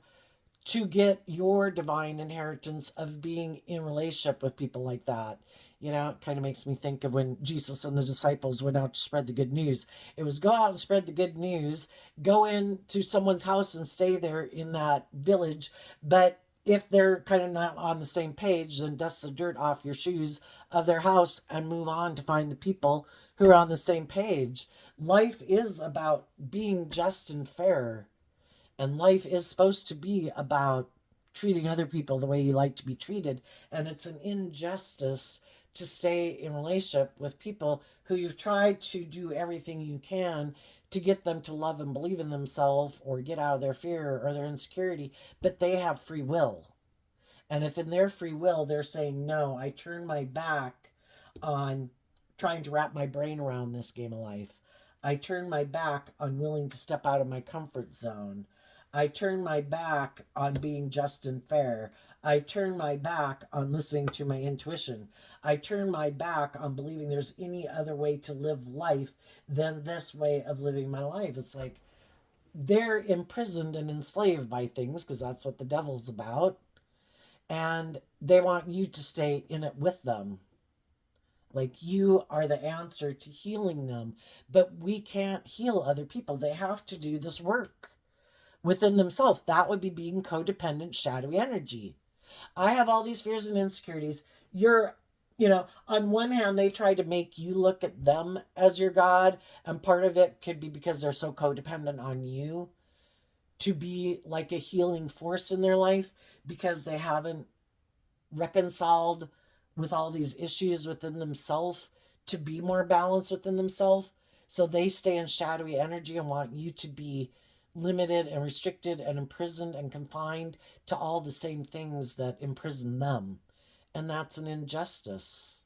to get your divine inheritance of being in relationship with people like that. You know, it kind of makes me think of when Jesus and the disciples went out to spread the good news. It was go out and spread the good news, go into someone's house and stay there in that village. But if they're kind of not on the same page, then dust the dirt off your shoes of their house and move on to find the people who are on the same page. Life is about being just and fair. And life is supposed to be about treating other people the way you like to be treated. And it's an injustice to stay in relationship with people who you've tried to do everything you can to get them to love and believe in themselves or get out of their fear or their insecurity, but they have free will. And if in their free will they're saying, no, I turn my back on trying to wrap my brain around this game of life. I turn my back on willing to step out of my comfort zone. I turn my back on being just and fair. I turn my back on listening to my intuition. I turn my back on believing there's any other way to live life than this way of living my life. It's like they're imprisoned and enslaved by things because that's what the devil's about. And they want you to stay in it with them. Like you are the answer to healing them. But we can't heal other people. They have to do this work within themselves. That would be being codependent, shadowy energy. I have all these fears and insecurities. You're, you know, on one hand, they try to make you look at them as your God. And part of it could be because they're so codependent on you to be like a healing force in their life because they haven't reconciled with all these issues within themselves to be more balanced within themselves. So they stay in shadowy energy and want you to be limited and restricted and imprisoned and confined to all the same things that imprison them. And that's an injustice.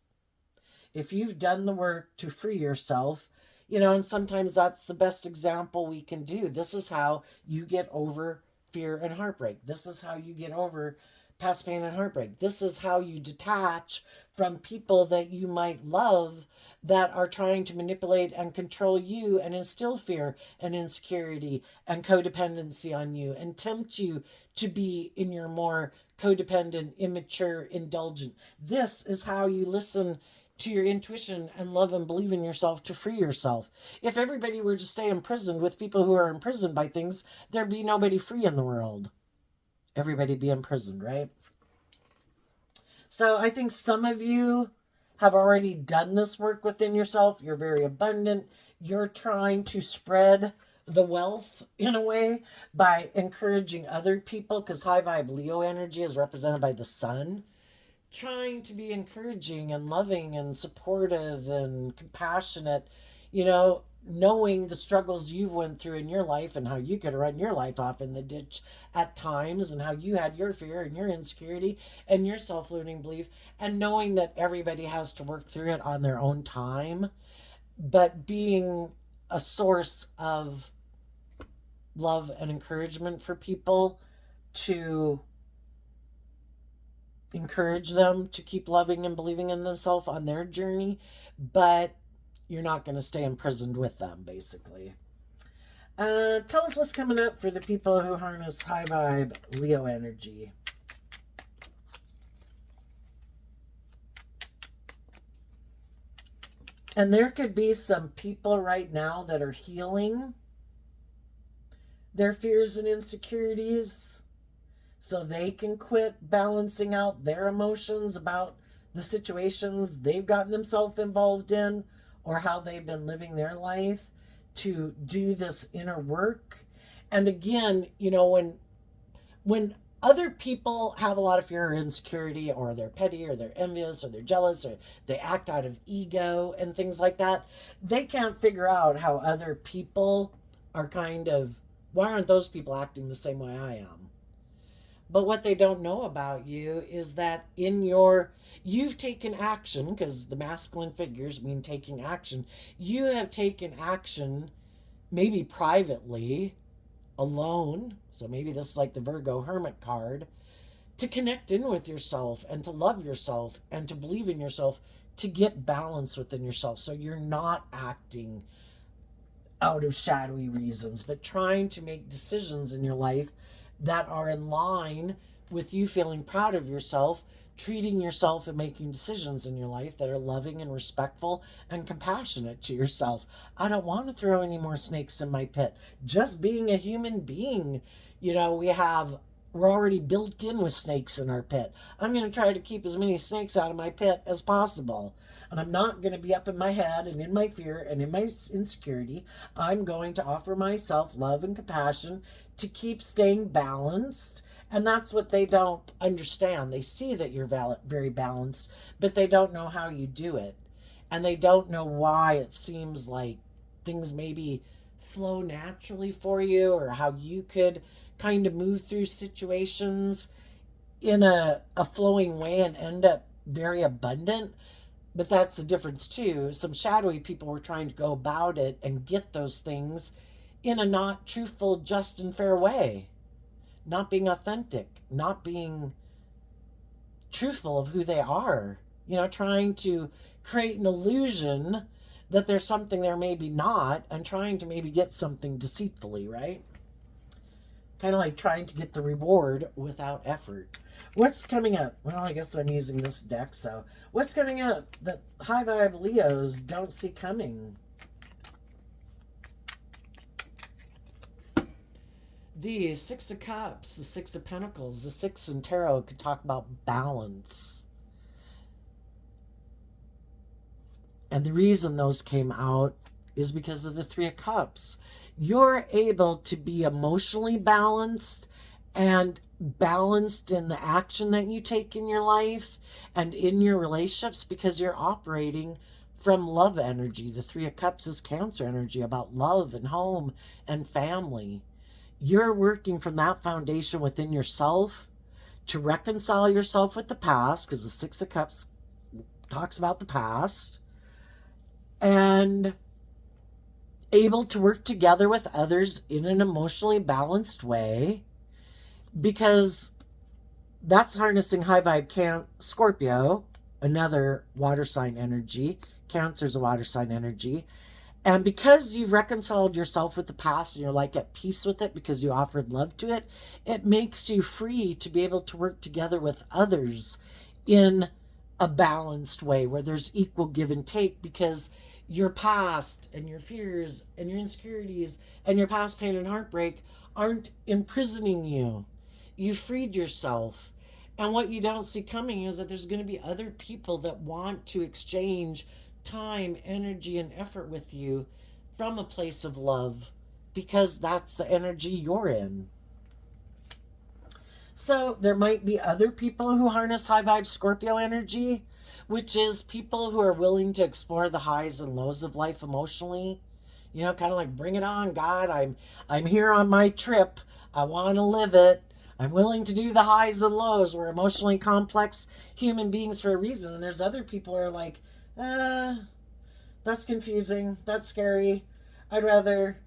If you've done the work to free yourself, you know, and sometimes that's the best example we can do. This is how you get over fear and heartbreak. This is how you get over past pain and heartbreak. This is how you detach from people that you might love that are trying to manipulate and control you and instill fear and insecurity and codependency on you and tempt you to be in your more codependent, immature, indulgent. This is how you listen to your intuition and love and believe in yourself to free yourself. If everybody were to stay imprisoned with people who are imprisoned by things, there'd be nobody free in the world. Everybody be imprisoned, right? So I think some of you have already done this work within yourself. You're very abundant. You're trying to spread the wealth in a way by encouraging other people, because high vibe Leo energy is represented by the sun. Trying to be encouraging and loving and supportive and compassionate, you know, knowing the struggles you've went through in your life and how you could run your life off in the ditch at times and how you had your fear and your insecurity and your self-limiting belief, and knowing that everybody has to work through it on their own time, but being a source of love and encouragement for people to encourage them to keep loving and believing in themselves on their journey, but you're not going to stay imprisoned with them, basically. Tell us what's coming up for the people who harness high vibe Leo energy. And there could be some people right now that are healing their fears and insecurities so they can quit balancing out their emotions about the situations they've gotten themselves involved in or how they've been living their life, to do this inner work. And again, when other people have a lot of fear or insecurity, or they're petty, or they're envious, or they're jealous, or they act out of ego and things like that, they can't figure out how other people are why aren't those people acting the same way I am? But what they don't know about you is that you've taken action, because the masculine figures mean taking action. You have taken action, maybe privately, alone. So maybe this is like the Virgo Hermit card, to connect in with yourself and to love yourself and to believe in yourself, to get balance within yourself. So you're not acting out of shadowy reasons, but trying to make decisions in your life that are in line with you feeling proud of yourself, treating yourself and making decisions in your life that are loving and respectful and compassionate to yourself. I don't want to throw any more snakes in my pit. Just being a human being, we're already built in with snakes in our pit. I'm going to try to keep as many snakes out of my pit as possible. And I'm not going to be up in my head and in my fear and in my insecurity. I'm going to offer myself love and compassion to keep staying balanced. And that's what they don't understand. They see that you're very balanced, but they don't know how you do it. And they don't know why it seems like things maybe flow naturally for you, or how you could kind of move through situations in a flowing way and end up very abundant. But that's the difference too. Some shadowy people were trying to go about it and get those things in a not truthful, just and fair way. Not being authentic, not being truthful of who they are. Trying to create an illusion that there's something there, maybe not, and trying to maybe get something deceitfully, right? Kind of like trying to get the reward without effort. What's coming up? Well, I guess I'm using this deck, so what's coming up that high vibe Leos don't see coming? The Six of Cups, the Six of Pentacles, the Six in Tarot could talk about balance. And the reason those came out is because of the Three of Cups. You're able to be emotionally balanced and balanced in the action that you take in your life and in your relationships, because you're operating from love energy. The Three of Cups is Cancer energy, about love and home and family. You're working from that foundation within yourself to reconcile yourself with the past, because the Six of Cups talks about the past, and able to work together with others in an emotionally balanced way, because that's harnessing high vibe Scorpio, another water sign energy. Cancer's a water sign energy. And because you've reconciled yourself with the past and you're like at peace with it because you offered love to it, it makes you free to be able to work together with others in a balanced way where there's equal give and take, because your past and your fears and your insecurities and your past pain and heartbreak aren't imprisoning you. You've freed yourself. And what you don't see coming is that there's going to be other people that want to exchange time, energy, and effort with you from a place of love, because that's the energy you're in. So there might be other people who harness high vibe Scorpio energy, which is people who are willing to explore the highs and lows of life emotionally. Kind of like, bring it on, God. I'm here on my trip. I want to live it. I'm willing to do the highs and lows. We're emotionally complex human beings for a reason. And there's other people who are like, that's confusing. That's scary. I'd rather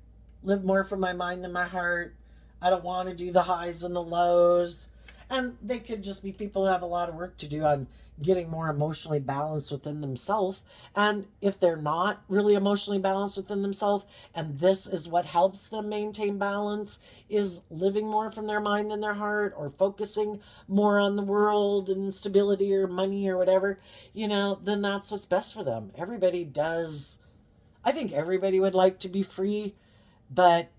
live more from my mind than my heart. I don't want to do the highs and the lows. And they could just be people who have a lot of work to do on getting more emotionally balanced within themselves. And if they're not really emotionally balanced within themselves, and this is what helps them maintain balance, is living more from their mind than their heart, or focusing more on the world and stability or money or whatever, then that's what's best for them. Everybody does. I think everybody would like to be free, but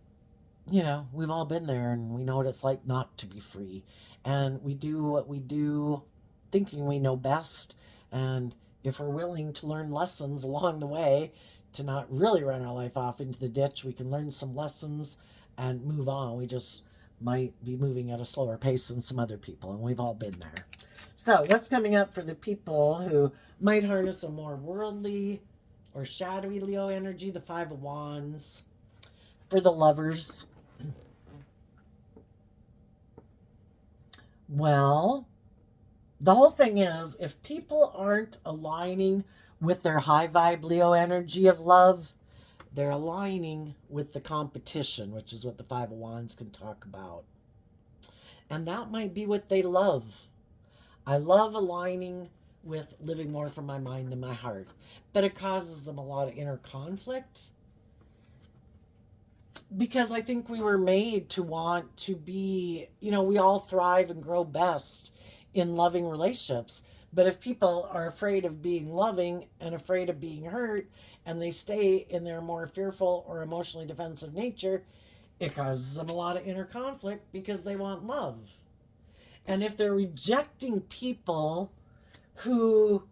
we've all been there and we know what it's like not to be free. And we do what we do thinking we know best. And if we're willing to learn lessons along the way to not really run our life off into the ditch, we can learn some lessons and move on. We just might be moving at a slower pace than some other people, and we've all been there. So, what's coming up for the people who might harness a more worldly or shadowy Leo energy? The Five of Wands. For the lovers, well, the whole thing is, if people aren't aligning with their high vibe Leo energy of love, they're aligning with the competition, which is what the Five of Wands can talk about. And that might be what they love. I love aligning with living more from my mind than my heart, but it causes them a lot of inner conflict. Because I think we were made to want to be, we all thrive and grow best in loving relationships. But if people are afraid of being loving and afraid of being hurt, and they stay in their more fearful or emotionally defensive nature, it causes them a lot of inner conflict because they want love. And if they're rejecting people who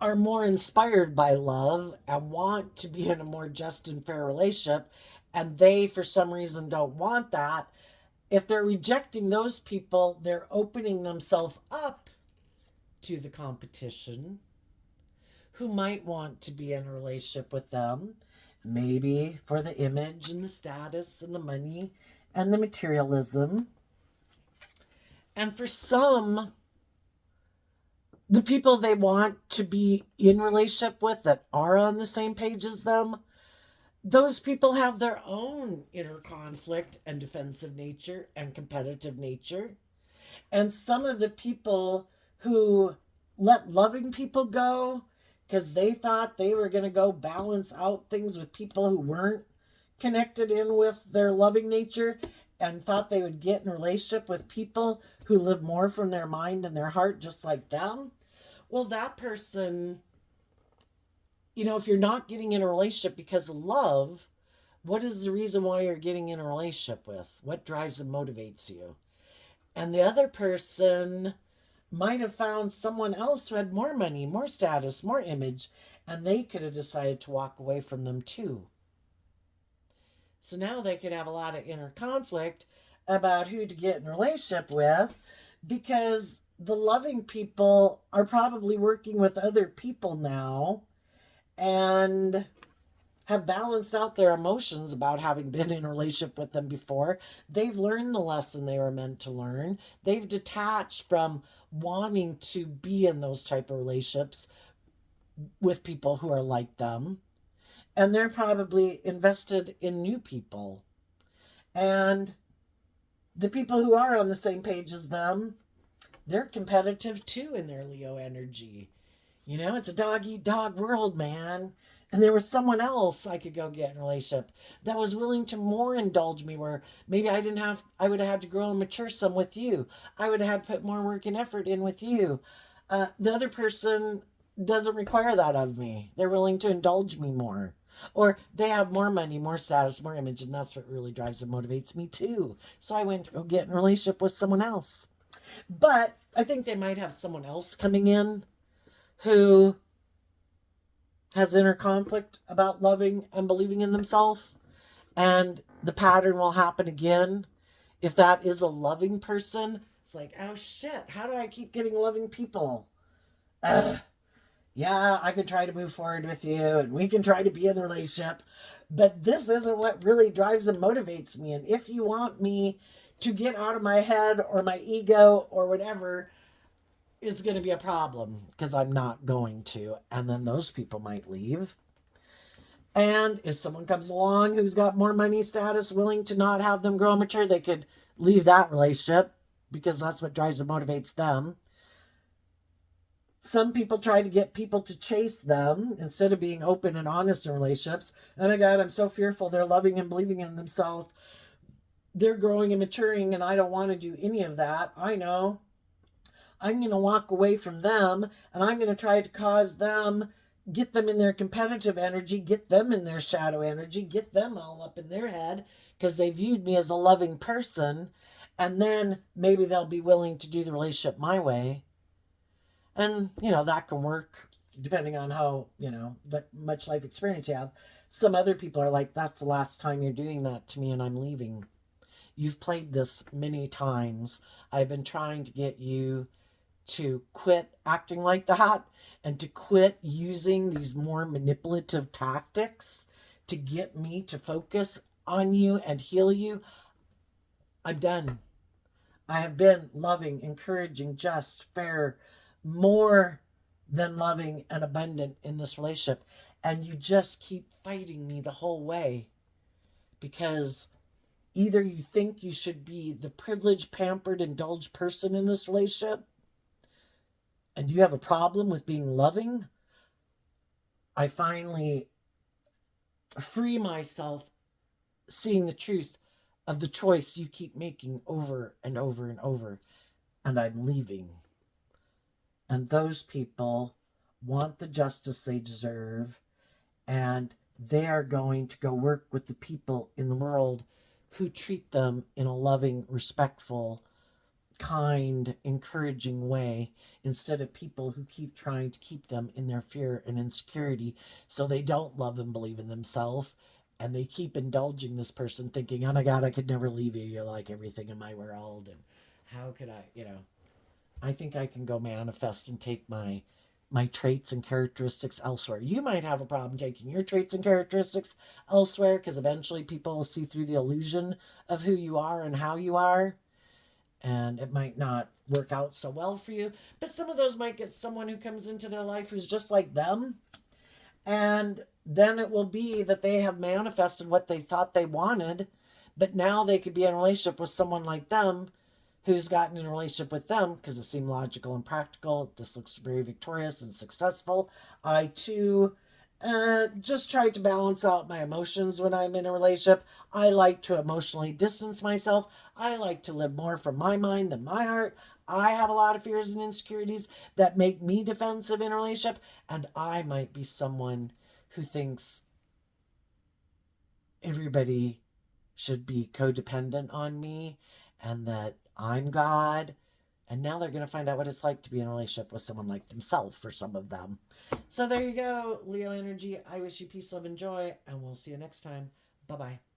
are more inspired by love and want to be in a more just and fair relationship, and they for some reason don't want that, if they're rejecting those people, they're opening themselves up to the competition who might want to be in a relationship with them, maybe for the image and the status and the money and the materialism. And for some, the people they want to be in relationship with that are on the same page as them, those people have their own inner conflict and defensive nature and competitive nature. And some of the people who let loving people go because they thought they were going to go balance out things with people who weren't connected in with their loving nature, and thought they would get in a relationship with people who live more from their mind and their heart just like them. Well, that person, if you're not getting in a relationship because of love, what is the reason why you're getting in a relationship with? What drives and motivates you? And the other person might have found someone else who had more money, more status, more image, and they could have decided to walk away from them too. So now they could have a lot of inner conflict about who to get in a relationship with, because the loving people are probably working with other people now and have balanced out their emotions about having been in a relationship with them before. They've learned the lesson they were meant to learn. They've detached from wanting to be in those type of relationships with people who are like them. And they're probably invested in new people. And the people who are on the same page as them, they're competitive too in their Leo energy. It's a dog-eat-dog world, man. And there was someone else I could go get in a relationship that was willing to more indulge me, where maybe I would have had to grow and mature some with you. I would have had to put more work and effort in with you. The other person doesn't require that of me. They're willing to indulge me more. Or they have more money, more status, more image, and that's what really drives and motivates me too. So I went to go get in a relationship with someone else. But I think they might have someone else coming in who has inner conflict about loving and believing in themselves. And the pattern will happen again. If that is a loving person, it's like, oh shit, how do I keep getting loving people? Yeah, I could try to move forward with you and we can try to be in the relationship, but this isn't what really drives and motivates me. And if you want me to get out of my head or my ego or whatever, is going to be a problem, because I'm not going to. And then those people might leave. And if someone comes along who's got more money, status, willing to not have them grow and mature, they could leave that relationship because that's what drives and motivates them. Some people try to get people to chase them instead of being open and honest in relationships. Oh my God, I'm so fearful. They're loving and believing in themselves. They're growing and maturing, and I don't want to do any of that. I know. I'm going to walk away from them, and I'm going to try to cause them, get them in their competitive energy, get them in their shadow energy, get them all up in their head because they viewed me as a loving person. And then maybe they'll be willing to do the relationship my way. And, that can work depending on how, much life experience you have. Some other people are like, that's the last time you're doing that to me and I'm leaving. You've played this many times. I've been trying to get you to quit acting like that and to quit using these more manipulative tactics to get me to focus on you and heal you. I'm done. I have been loving, encouraging, just, fair, more than loving and abundant in this relationship. And you just keep fighting me the whole way because either you think you should be the privileged, pampered, indulged person in this relationship, and you have a problem with being loving. I finally free myself seeing the truth of the choice you keep making over and over and over, and I'm leaving. And those people want the justice they deserve, and they are going to go work with the people in the world who treat them in a loving, respectful, kind, encouraging way instead of people who keep trying to keep them in their fear and insecurity so they don't love and believe in themselves. And they keep indulging this person thinking, oh my God, I could never leave you. You're like everything in my world. And how could I think I can go manifest and take my traits and characteristics elsewhere. You might have a problem taking your traits and characteristics elsewhere because eventually people will see through the illusion of who you are and how you are. And it might not work out so well for you. But some of those might get someone who comes into their life who's just like them. And then it will be that they have manifested what they thought they wanted. But now they could be in a relationship with someone like them who's gotten in a relationship with them because it seemed logical and practical. This looks very victorious and successful. I too just try to balance out my emotions when I'm in a relationship. I like to emotionally distance myself. I like to live more from my mind than my heart. I have a lot of fears and insecurities that make me defensive in a relationship, and I might be someone who thinks everybody should be codependent on me and that I'm God. And now they're going to find out what it's like to be in a relationship with someone like themselves for some of them. So there you go, Leo energy. I wish you peace, love, and joy, and we'll see you next time. Bye bye.